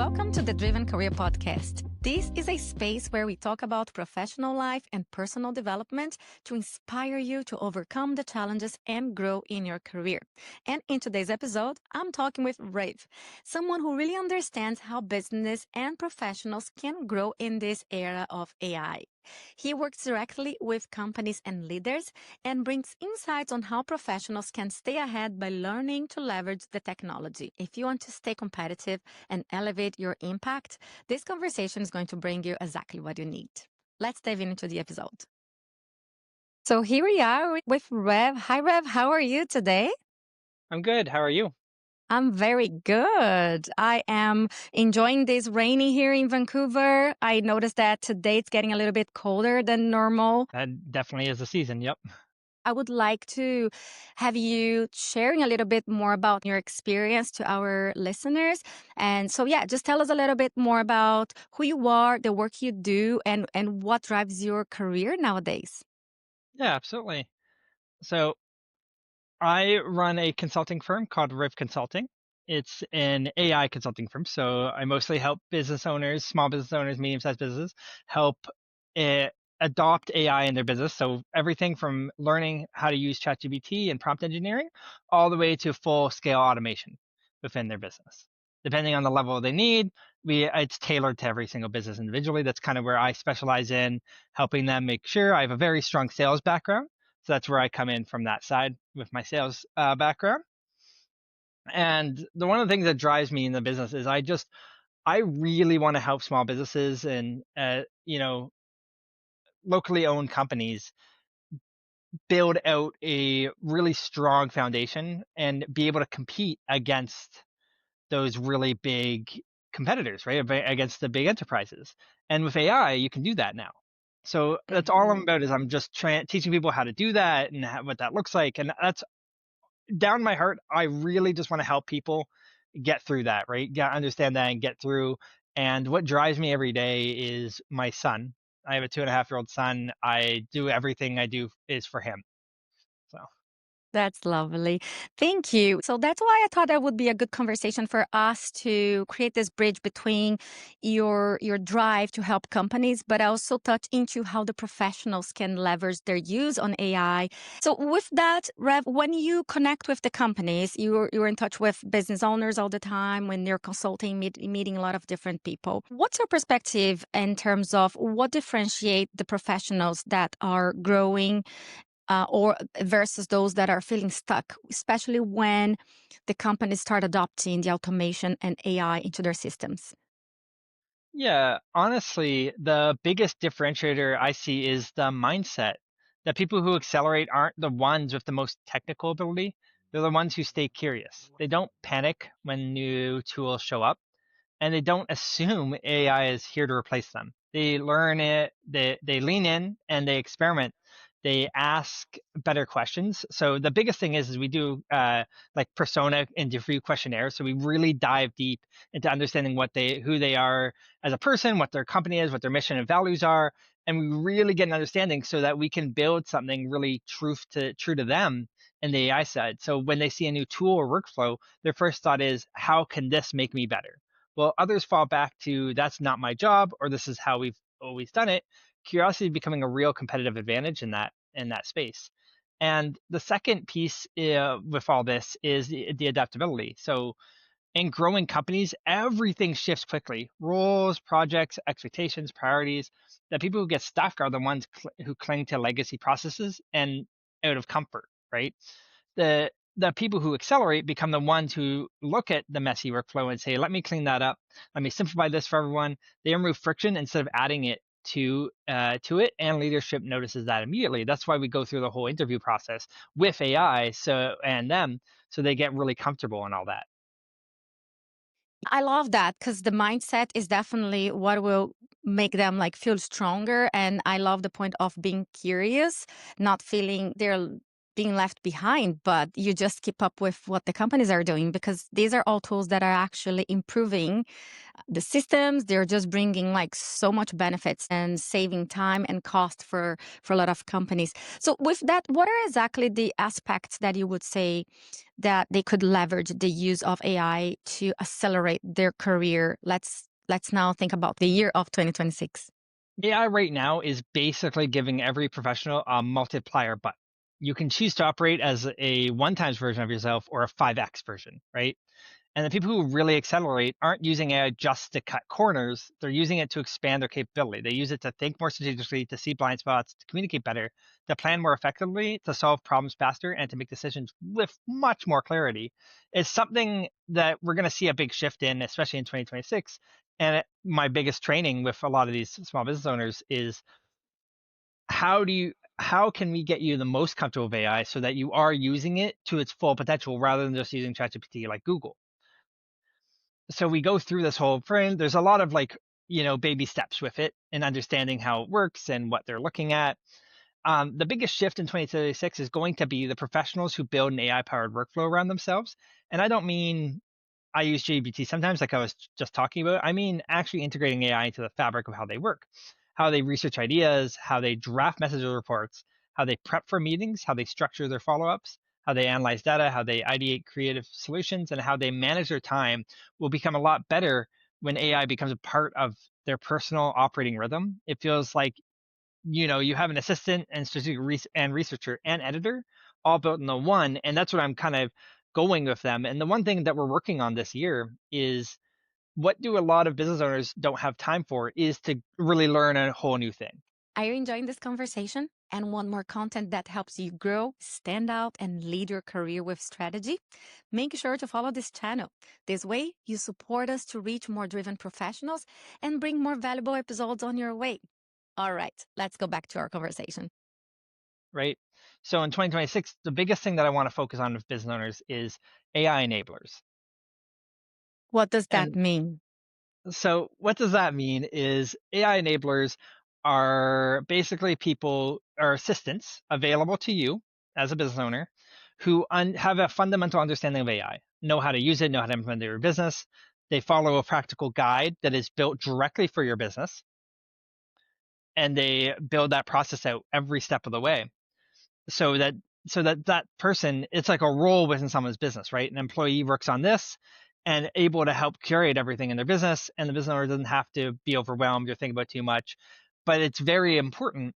Welcome to the Driven Career Podcast. This is a space where we talk about professional life and personal development to inspire you to overcome the challenges and grow in your career. And in today's episode, I'm talking with Rav, someone who really understands how business and professionals can grow in this era of AI. He works directly with companies and leaders and brings insights on how professionals can stay ahead by learning to leverage the technology. If you want to stay competitive and elevate your impact, this conversation is going to bring you exactly what you need. Let's dive into the episode. So here we are with Rev. Hi, Rev. How are you today? I'm good. How are you? I'm very good. I am enjoying this rainy here in Vancouver. I noticed that today it's getting a little bit colder than normal. That definitely is the season. Yep. I would like to have you sharing a little bit more about your experience to our listeners. And so, yeah, just tell us a little bit more about who you are, the work you do, and what drives your career nowadays. Yeah, absolutely. So I run a consulting firm called Riv Consulting. It's an AI consulting firm. So I mostly help business owners, small business owners, medium-sized businesses, help uh, adopt AI in their business. So everything from learning how to use ChatGPT and prompt engineering, all the way to full-scale automation within their business. Depending on the level they need, it's tailored to every single business individually. That's kind of where I specialize in helping them make sure. I have a very strong sales background. So that's where I come in from that side with my sales background. And one of the things that drives me in the business is I really want to help small businesses and locally owned companies build out a really strong foundation and be able to compete against those really big competitors, right? Against the big enterprises. And with AI, you can do that now. So that's all I'm about is I'm just teaching people how to do that and what that looks like. And that's down my heart. I really just want to help people get through that, right? Understand that and get through. And what drives me every day is my son. I have a 2.5-year-old son. I do everything I do is for him. So. That's lovely. Thank you. So that's why I thought that would be a good conversation for us to create this bridge between your drive to help companies, but also touch into how the professionals can leverage their use on AI. So with that, Rev, when you connect with the companies, you're in touch with business owners all the time when you're consulting, meeting a lot of different people. What's your perspective in terms of what differentiate the professionals that are growing or versus those that are feeling stuck, especially when the companies start adopting the automation and AI into their systems? Yeah, honestly, the biggest differentiator I see is the mindset. That people who accelerate aren't the ones with the most technical ability. They're the ones who stay curious. They don't panic when new tools show up, and they don't assume AI is here to replace them. They learn it, they lean in, and they experiment. They ask better questions. So the biggest thing is we do like persona interview questionnaires. So we really dive deep into understanding who they are as a person, what their company is, what their mission and values are, and we really get an understanding so that we can build something really true to them in the AI side. So when they see a new tool or workflow, their first thought is, how can this make me better? Well, others fall back to, that's not my job, or this is how we've always done it. Curiosity becoming a real competitive advantage in that space. And the second piece with all this is the adaptability. So in growing companies, everything shifts quickly. Roles, projects, expectations, priorities. The people who get stuck are the ones who cling to legacy processes and out of comfort, right? The people who accelerate become the ones who look at the messy workflow and say, let me clean that up. Let me simplify this for everyone. They remove friction instead of adding it to it, and leadership notices that immediately. That's why we go through the whole interview process with AI so they get really comfortable and all that. I love that because the mindset is definitely what will make them like feel stronger. And I love the point of being curious, not feeling they're being left behind, but you just keep up with what the companies are doing, because these are all tools that are actually improving the systems. They're just bringing like so much benefits and saving time and cost for a lot of companies. So with that, what are exactly the aspects that you would say that they could leverage the use of AI to accelerate their career? Let's now think about the year of 2026. AI right now is basically giving every professional a multiplier button. You can choose to operate as a one times version of yourself or a 5x version, right? And the people who really accelerate aren't using AI just to cut corners. They're using it to expand their capability. They use it to think more strategically, to see blind spots, to communicate better, to plan more effectively, to solve problems faster, and to make decisions with much more clarity. It's something that we're going to see a big shift in, especially in 2026. And my biggest training with a lot of these small business owners is how can we get you the most comfortable with AI so that you are using it to its full potential rather than just using ChatGPT like Google. So we go through this whole frame. There's a lot of like, baby steps with it and understanding how it works and what they're looking at. The biggest shift in 2036 is going to be the professionals who build an AI powered workflow around themselves. And I don't mean I use GPT sometimes, like I was just talking about. I mean, actually integrating AI into the fabric of how they work, how they research ideas, how they draft message reports, how they prep for meetings, how they structure their follow ups, how they analyze data, how they ideate creative solutions, and how they manage their time will become a lot better when AI becomes a part of their personal operating rhythm. It feels like, you have an assistant and strategic and researcher and editor all built in the one. And that's what I'm kind of going with them. And the one thing that we're working on this year is what do a lot of business owners don't have time for is to really learn a whole new thing. Are you enjoying this conversation and want more content that helps you grow, stand out, and lead your career with strategy? Make sure to follow this channel. This way, you support us to reach more driven professionals and bring more valuable episodes on your way. All right, let's go back to our conversation. Right. So in 2026, the biggest thing that I want to focus on with business owners is AI enablers. What does that And mean? so what does that mean is AI enablers are basically people or assistants available to you as a business owner who have a fundamental understanding of AI, know how to use it, know how to implement it in your business. They follow a practical guide that is built directly for your business, and they build that process out every step of the way. So that person, it's like a role within someone's business, right? An employee works on this and able to help curate everything in their business, and the business owner doesn't have to be overwhelmed or think about too much. But it's very important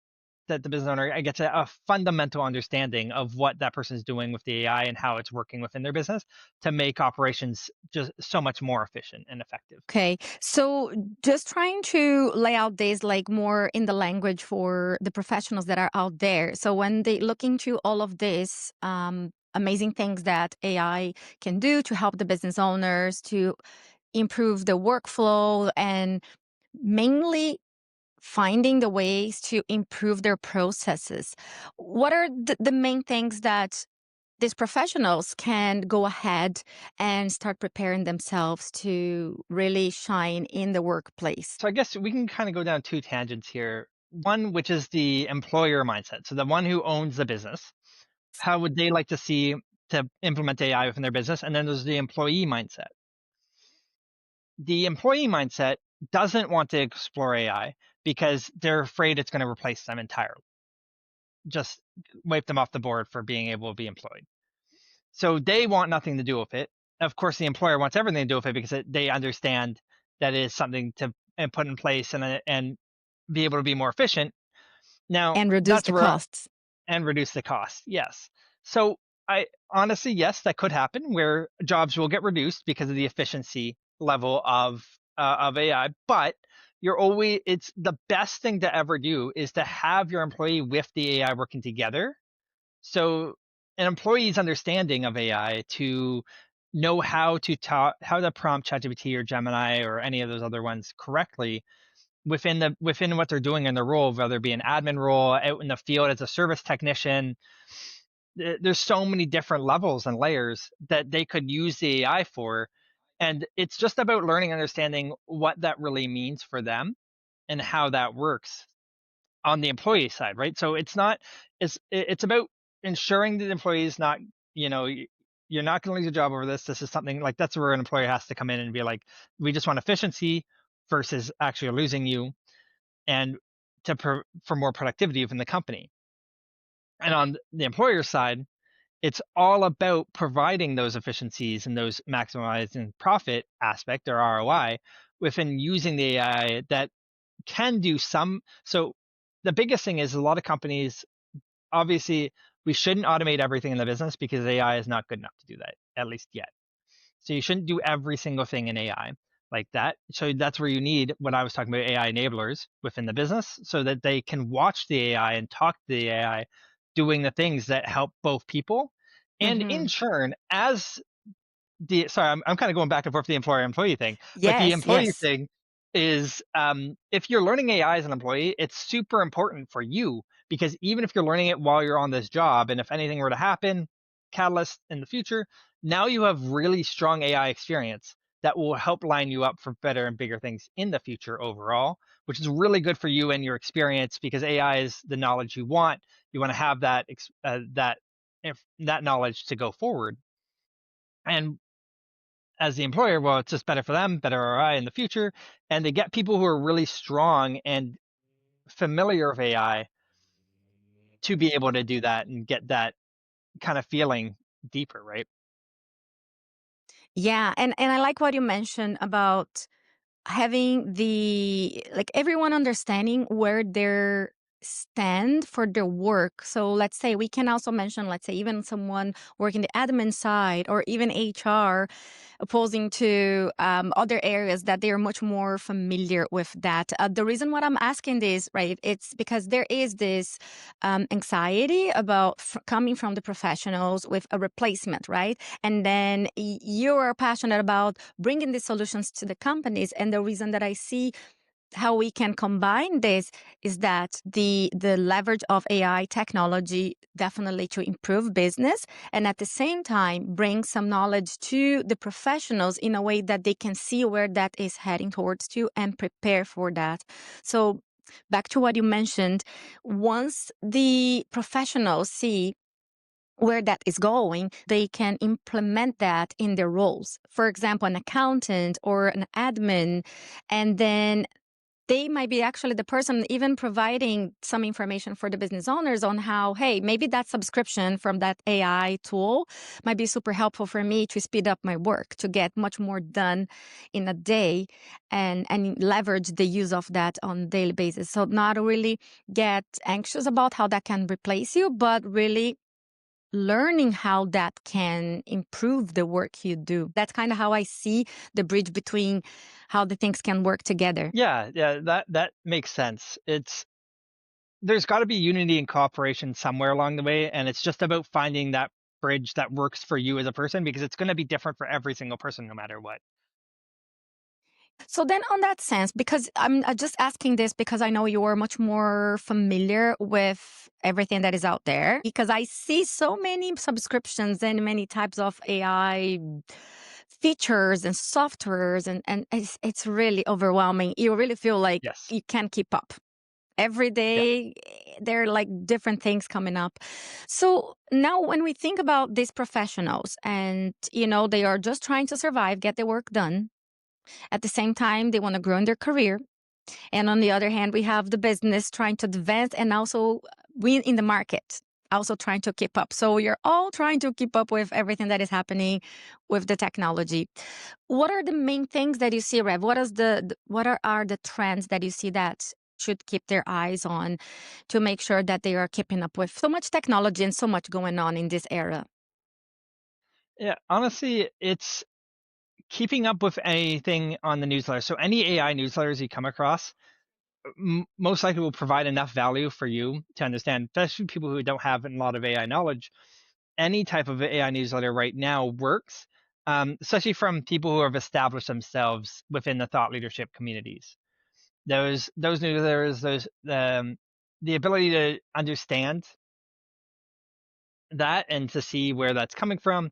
that the business owner gets a fundamental understanding of what that person is doing with the AI and how it's working within their business to make operations just so much more efficient and effective. Okay, so just trying to lay out this like more in the language for the professionals that are out there. So when they look into all of this, amazing things that AI can do to help the business owners to improve the workflow and mainly finding the ways to improve their processes. What are the main things that these professionals can go ahead and start preparing themselves to really shine in the workplace? So I guess we can kind of go down two tangents here. One, which is the employer mindset. So the one who owns the business, how would they like to see to implement AI within their business? And then there's the employee mindset. The employee mindset doesn't want to explore AI because they're afraid it's going to replace them entirely, just wipe them off the board for being able to be employed. So they want nothing to do with it. Of course, the employer wants everything to do with it because they understand that it is something to put in place and be able to be more efficient. Now, And reduce that's the where costs. and reduce the cost. Yes. So I honestly, yes, that could happen where jobs will get reduced because of the efficiency level of AI. But it's the best thing to ever do is to have your employee with the AI working together. So an employee's understanding of AI to know how to prompt ChatGPT or Gemini or any of those other ones correctly within what they're doing in their role, whether it be an admin role out in the field as a service technician. There's so many different levels and layers that they could use the AI for. And it's just about learning, understanding what that really means for them and how that works on the employee side, right? So it's not, it's about ensuring that the employee is not, you know, you're not going to lose your job over this. This is something like that's where an employer has to come in and be like, we just want efficiency versus actually losing you, and for more productivity within the company. And on the employer side, it's all about providing those efficiencies and those maximizing profit aspect or ROI within using the AI that can do some. So the biggest thing is a lot of companies, obviously, we shouldn't automate everything in the business because AI is not good enough to do that, at least yet. So you shouldn't do every single thing in AI like that. So that's where you need what I was talking about, AI enablers within the business so that they can watch the AI and talk to the AI doing the things that help both people and in Hmm. turn as the sorry, I'm kind of going back and forth the employer employee thing, but the Yes, employee yes. thing is if you're learning AI as an employee, it's super important for you because even if you're learning it while you're on this job, and if anything were to happen, catalyst in the future, now you have really strong AI experience that will help line you up for better and bigger things in the future overall, which is really good for you and your experience because AI is the knowledge you want. You want to have that knowledge to go forward. And as the employer, well, it's just better for them, better ROI in the future, and they get people who are really strong and familiar with AI to be able to do that and get that kind of feeling deeper, right? Yeah, and I like what you mentioned about having the like everyone understanding where their stand for their work. So let's say we can also mention, let's say even someone working the admin side or even HR opposing to other areas that they are much more familiar with that. The reason what I'm asking this, right, it's because there is this anxiety about coming from the professionals with a replacement, right? And then you are passionate about bringing the solutions to the companies. And the reason that I see how we can combine this is that the leverage of AI technology definitely to improve business and at the same time bring some knowledge to the professionals in a way that they can see where that is heading towards to and prepare for that. So back to what you mentioned, once the professionals see where that is going, they can implement that in their roles. For example, an accountant or an admin, and then they might be actually the person even providing some information for the business owners on how, hey, maybe that subscription from that AI tool might be super helpful for me to speed up my work, to get much more done in a day and leverage the use of that on a daily basis. So not really get anxious about how that can replace you, but really learning how that can improve the work you do. That's kind of how I see the bridge between how the things can work together. Yeah, yeah, that makes sense. It's there's got to be unity and cooperation somewhere along the way, and it's just about finding that bridge that works for you as a person because it's going to be different for every single person no matter what. So then on that sense, because I'm just asking this because I know you're much more familiar with everything that is out there, because I see so many subscriptions and many types of AI features and softwares and it's really overwhelming. You really feel like Yes. you can't keep up. Every Yeah. day, there are like different things coming up. So now when we think about these professionals and, they are just trying to survive, get the work done. At the same time, they want to grow in their career. And on the other hand, we have the business trying to advance and also win in the market, also trying to keep up. So you're all trying to keep up with everything that is happening with the technology. What are the main things that you see, Rev? What are the trends that you see that should keep their eyes on to make sure that they are keeping up with so much technology and so much going on in this era? Yeah, honestly, it's keeping up with anything on the newsletter. So any AI newsletters you come across, most likely will provide enough value for you to understand, especially people who don't have a lot of AI knowledge. Any type of AI newsletter right now works, especially from people who have established themselves within the thought leadership communities. Those newsletters, the ability to understand that and to see where that's coming from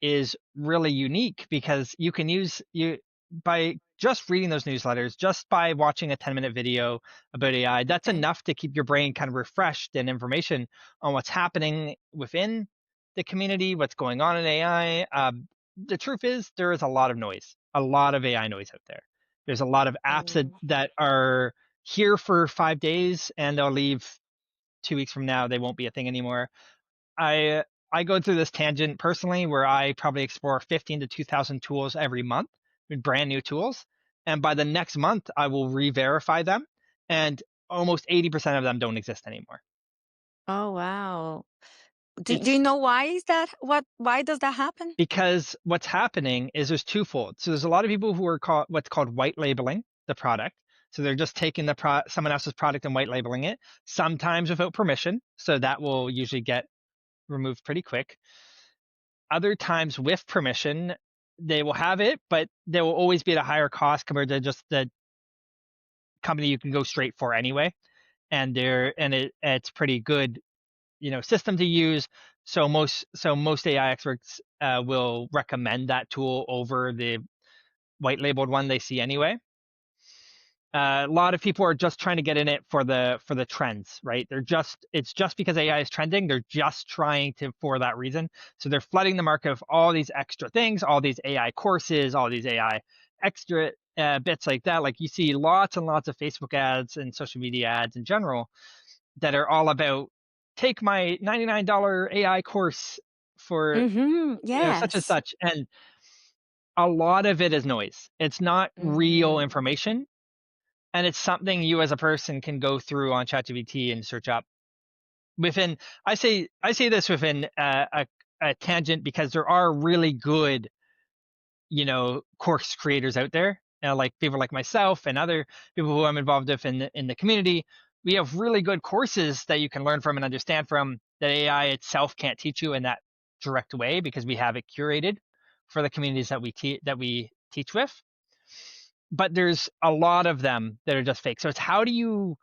is really unique because you can use you. by just reading those newsletters, just by watching a 10-minute video about AI, that's Okay. enough to keep your brain kind of refreshed and information on what's happening within the community, what's going on in AI. The truth is, there is a lot of noise, a lot of AI noise out there. There's a lot of apps Oh. that are here for 5 days and they'll leave 2 weeks from now. They won't be a thing anymore. I I go through this tangent personally where I probably explore 15 to 2,000 tools every month, with brand new tools, and by the next month I will re-verify them, and almost 80% of them don't exist anymore. Oh, wow. Do you It's know why is that? Why does that happen? because what's happening is there's twofold. So there's a lot of people who are what's called white labeling the product. So they're just taking someone else's product and white labeling it, sometimes without permission. So that will usually get removed pretty quick. Other times with permission, they will have it, but they will always be at a higher cost compared to just the company you can go straight for anyway. It's pretty good, system to use. So most AI experts will recommend that tool over the white labeled one they see anyway. A lot of people are just trying to get in it for the trends, right? It's just because AI is trending, they're just trying to for that reason. So they're flooding the market of all these extra things, all these AI courses, all these AI extra bits like that. Like you see lots and lots of Facebook ads and social media ads in general that are all about take my $99 AI course for Mhm. such and Yes. such, and a lot of it is noise. It's not real Mm. information, and it's something you as a person can go through on ChatGPT and search up within. I say this within a tangent because there are really good course creators out there, like people like myself and other people who I'm involved with in the community. We have really good courses that you can learn from and understand from that AI itself can't teach you in that direct way because we have it curated for the communities that we teach with. But there's a lot of them that are just fake. So it's how do you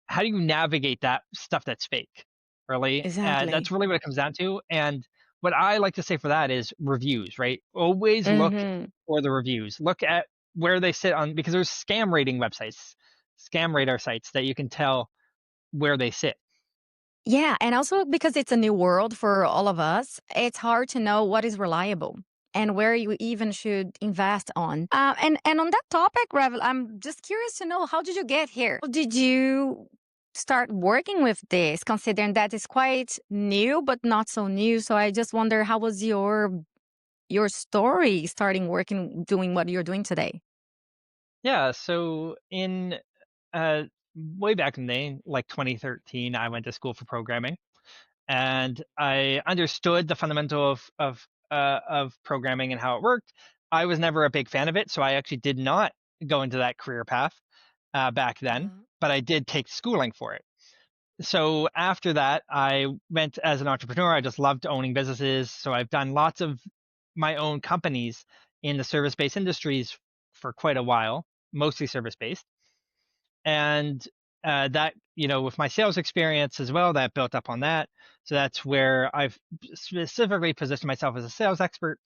navigate that stuff that's fake, really? That's Exactly. really what it comes down to. And what I like to say for that is reviews, right? Always look Mhm. for the reviews. Look at where they sit on because there's scam rating websites, scam radar sites that you can tell where they sit. Yeah, and also because it's a new world for all of us, it's hard to know what is reliable and where you even should invest on. And on that topic, Revel, I'm just curious to know how did you get here? How did you start working with this, considering that it's quite new but not so new? So I just wonder how was your story starting working doing what you're doing today? Yeah, so in uh way back in the day, like 2013, I went to school for programming and I understood the fundamental of programming and how it worked. I was never a big fan of it, so I actually did not go into that career path back then, Uh-huh. but I did take schooling for it. So after that, I went as an entrepreneur. I just loved owning businesses, so I've done lots of my own companies in the service-based industries for quite a while, mostly service-based, and that with my sales experience as well that built up on that, so that's where I've specifically positioned myself as a sales expert.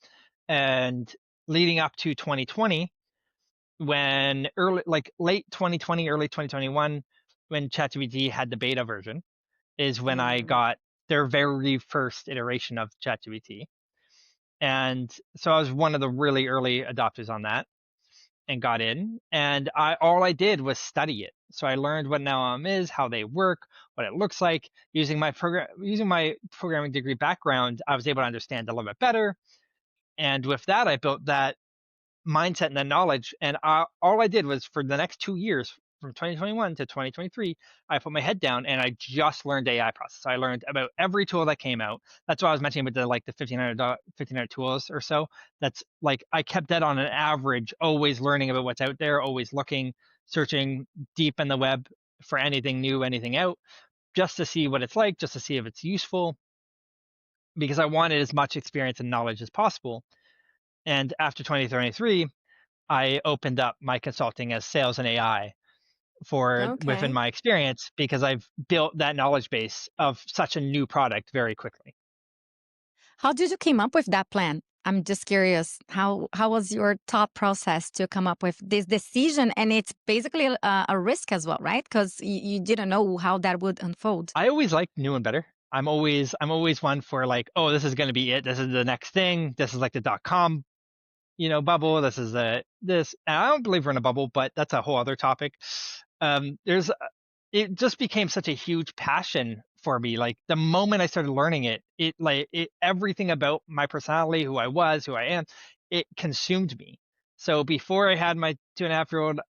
And leading up to 2020, when early like late 2020 early 2021, when ChatGPT had the beta version, is when I Mm. got their very first iteration of ChatGPT. And so I was one of the really early adopters on that and got in, and I all I did was study it. So I learned what an LLM is, how they work, what it looks like. Using my programming degree background, I was able to understand a little bit better. And with that, I built that mindset and that knowledge. And all I did was for the next 2 years, from 2021 to 2023, I put my head down and I just learned AI process. So I learned about every tool that came out. That's why I was mentioning about the 1500 tools or so. That's like I kept that on an average, always learning about what's out there, always looking, searching deep in the web for anything new, anything out, just to see what it's like, just to see if it's useful, because I wanted as much experience and knowledge as possible. And after 2023, I opened up my consulting as sales and AI for within Okay. my experience because I've built that knowledge base of such a new product very quickly. How did you came up with that plan? I'm just curious, how was your thought process to come up with this decision? And it's basically a risk as well, right? Because you didn't know how that would unfold. I always like new and better. I'm always one for like, oh, this is going to be it. This is the next thing. This is like the dot com, bubble. This is this. And I don't believe we're in a bubble, but that's a whole other topic. There's it just became such a huge passion for me. Like the moment I started learning it, everything about my personality, who I was, who I am, it consumed me. So before I had my 2.5-year-old,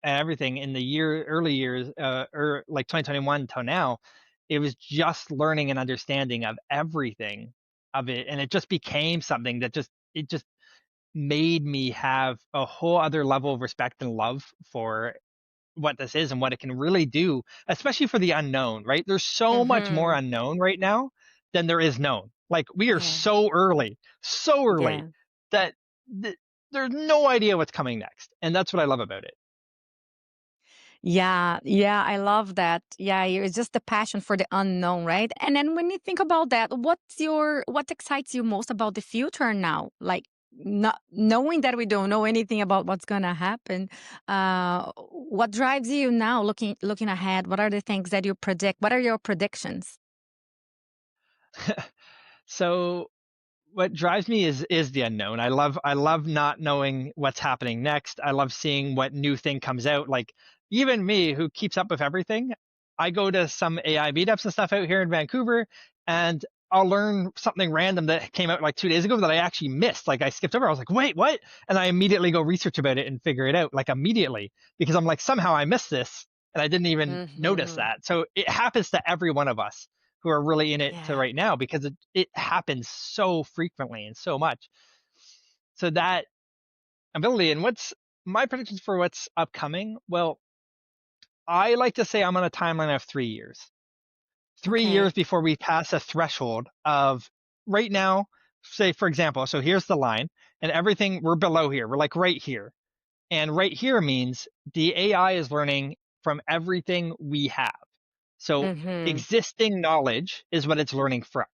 everything in the early years, or like 2021 till now, it was just learning and understanding of everything of it, and it just became something that just made me have a whole other level of respect and love for what this is and what it can really do, especially for the unknown, right? There's so much more Mm-hmm. unknown right now than there is known. Like we are Yeah. so early Yeah. that th- there's no idea what's coming next. And that's what I love about it. Yeah, yeah, I love that. Yeah, it's just the passion for the unknown, right? And then when you think about that, what excites you most about the future now? Like not knowing that we don't know anything about what's gonna happen. What drives you now looking ahead? What are the things that you predict? What are your predictions? So what drives me is the unknown. I love not knowing what's happening next. I love seeing what new thing comes out. Like even me who keeps up with everything, I go to some AI meetups and stuff out here in Vancouver, and I'll learn something random that came out like 2 days ago that I actually missed. Like I skipped over. I was like, wait, what? And I immediately go research about it and figure it out like immediately because I'm like, somehow I missed this and I didn't even notice Hmm. that. So it happens to every one of us who are really in it to Yeah. right now because it happens so frequently and so much. So that ability, and what's my predictions for what's upcoming? Well, I like to say I'm on a timeline of 3 years. 3 years Okay. before we pass a threshold of right now, say for example, so here's the line and everything we're below here. We're like right here. And right here means the AI is learning from everything we have. So Hmm. existing knowledge is what it's learning from.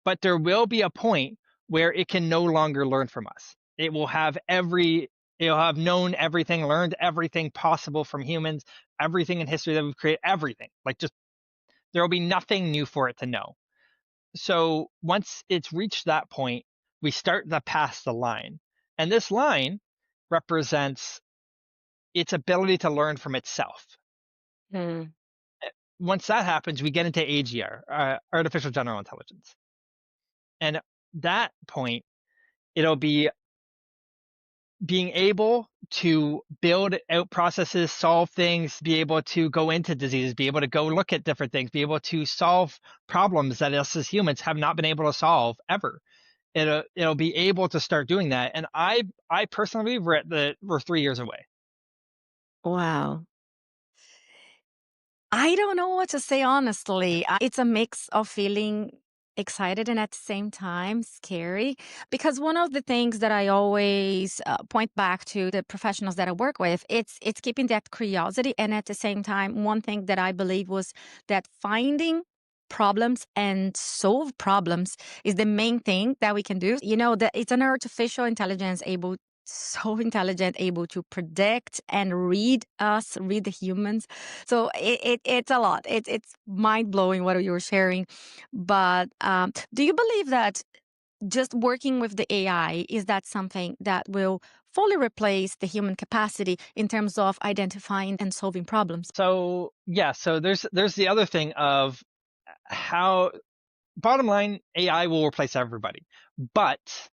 But there will be a point where it can no longer learn from us. It'll have known everything, learned everything possible from humans, everything in history that we've created, everything. Like just there will be nothing new for it to know. So once it's reached that point, we start to pass the line. And this line represents its ability to learn from itself. Hmm. Once that happens, we get into AGR, artificial general intelligence. And that point, it'll be being able to build out processes, solve things, be able to go into diseases, be able to go look at different things, be able to solve problems that us as humans have not been able to solve ever. It'll be able to start doing that. And I personally believe we're 3 years away. Wow. I don't know what to say, honestly. It's a mix of feeling excited and at the same time scary because one of the things that I always point back to the professionals that I work with, it's keeping that curiosity, and at the same time one thing that I believe was that finding problems and solve problems is the main thing that we can do. That it's an artificial intelligence able so intelligent, able to predict and read the humans. So it's a lot. It's mind blowing what you were sharing. But do you believe that just working with the AI, is that something that will fully replace the human capacity in terms of identifying and solving problems? So yeah, so there's the other thing of how bottom line AI will replace everybody. But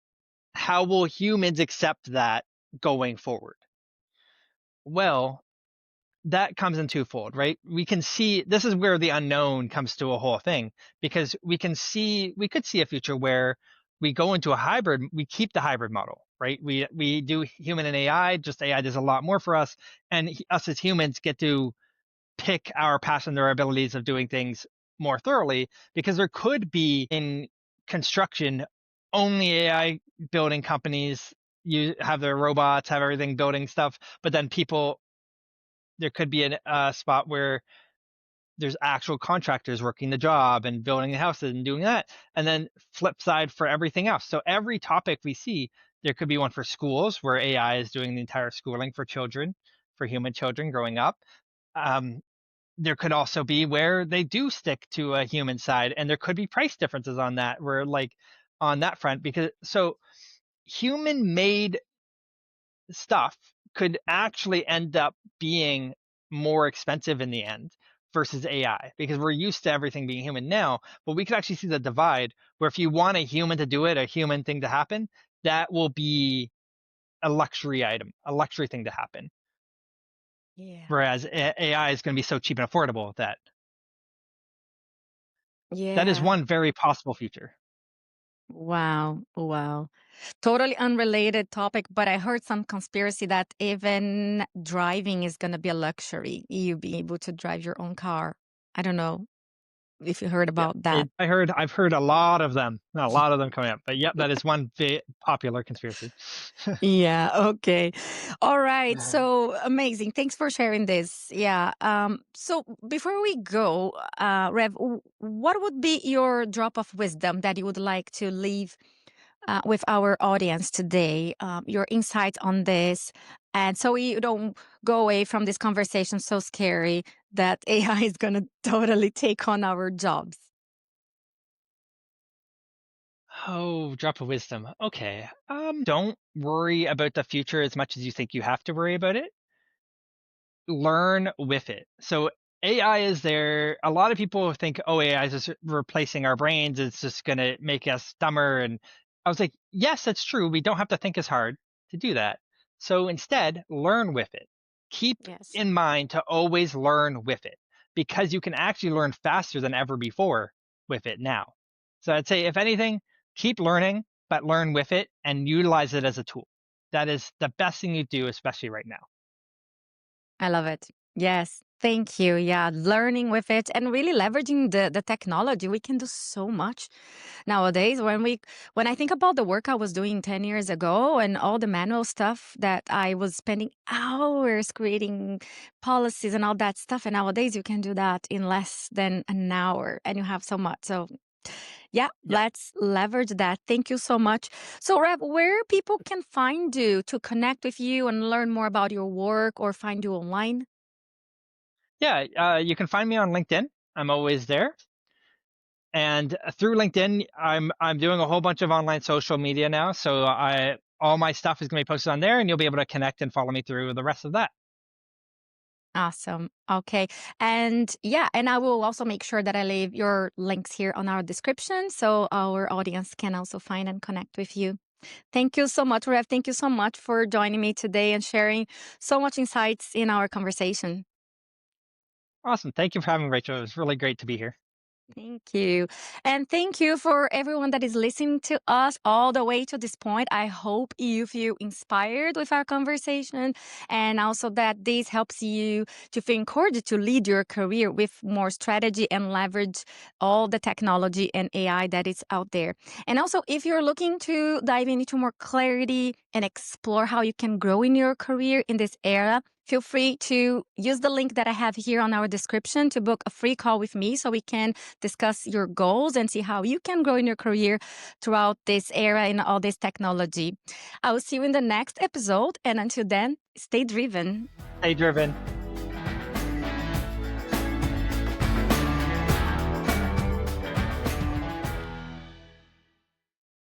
how will humans accept that going forward? Well, that comes in twofold, right? We can see this is where the unknown comes to a whole thing because we could see a future where we go into a hybrid, we keep the hybrid model, right? We do human and AI, just AI does a lot more for us, and us as humans get to pick our passion or abilities of doing things more thoroughly because there could be in construction only AI building companies you have their robots have everything building stuff but then people there could be a spot where there's actual contractors working the job and building the houses and doing that. And then flip side for everything else. So every topic we see, there could be one for schools where AI is doing the entire schooling for children, for human children growing up. Um, there could also be where they do stick to a human side, and there could be price differences on that, where like on that front, because so human made stuff could actually end up being more expensive in the end versus AI, because we're used to everything being human now, but we could actually see the divide where if you want a human to do it, a human thing to happen, that will be a luxury item, a luxury thing to happen. Yeah. Whereas AI is going to be so cheap and affordable that that is Yeah. one very possible future. Wow. Wow. Totally unrelated topic, but I heard some conspiracy that even driving is going to be a luxury. You be able to drive your own car. I don't know if you heard Yeah, about that. I've heard a lot of them coming up. But yep, that is one popular conspiracy. Yeah, okay. All right. So amazing. Thanks for sharing this. Yeah. So before we go, Rev, what would be your drop of wisdom that you would like to leave with our audience today? Your insights on this. And so you don't go away from this conversation so scary that AI is going to totally take on our jobs. Oh, drop of wisdom. Okay. Don't worry about the future as much as you think you have to worry about it. Learn with it. So AI is there. A lot of people think, oh, AI is just replacing our brains. It's just going to make us dumber. And I was like, yes, that's true. We don't have to think as hard to do that. So instead, learn with it. Keep Yes, in mind to always learn with it, because you can actually learn faster than ever before with it now. So I'd say, if anything, keep learning, but learn with it and utilize it as a tool. That is the best thing you do, especially right now. I love it. Yes. Thank you. Yeah, learning with it and really leveraging the technology. We can do so much nowadays. When I think about the work I was doing 10 years ago and all the manual stuff that I was spending hours creating policies and all that stuff, and nowadays you can do that in less than an hour and you have so much. So yeah, Yeah. let's leverage that. Thank you so much. So, Rev, where people can find you to connect with you and learn more about your work or find you online? Yeah, you can find me on LinkedIn. I'm always there. And through LinkedIn, I'm doing a whole bunch of online social media now. So I all my stuff is going to be posted on there, and you'll be able to connect and follow me through the rest of that. Awesome. Okay. And yeah, and I will also make sure that I leave your links here on our description so our audience can also find and connect with you. Thank you so much, Rev. Thank you so much for joining me today and sharing so much insights in our conversation. Awesome. Thank you for having me, Rachel. It was really great to be here. Thank you. And thank you for everyone that is listening to us all the way to this point. I hope you feel inspired with our conversation and also that this helps you to feel encouraged to lead your career with more strategy and leverage all the technology and AI that is out there. And also, if you're looking to dive into more clarity and explore how you can grow in your career in this era, feel free to use the link that I have here on our description to book a free call with me so we can discuss your goals and see how you can grow in your career throughout this era and all this technology. I will see you in the next episode. And until then, stay driven. Stay driven.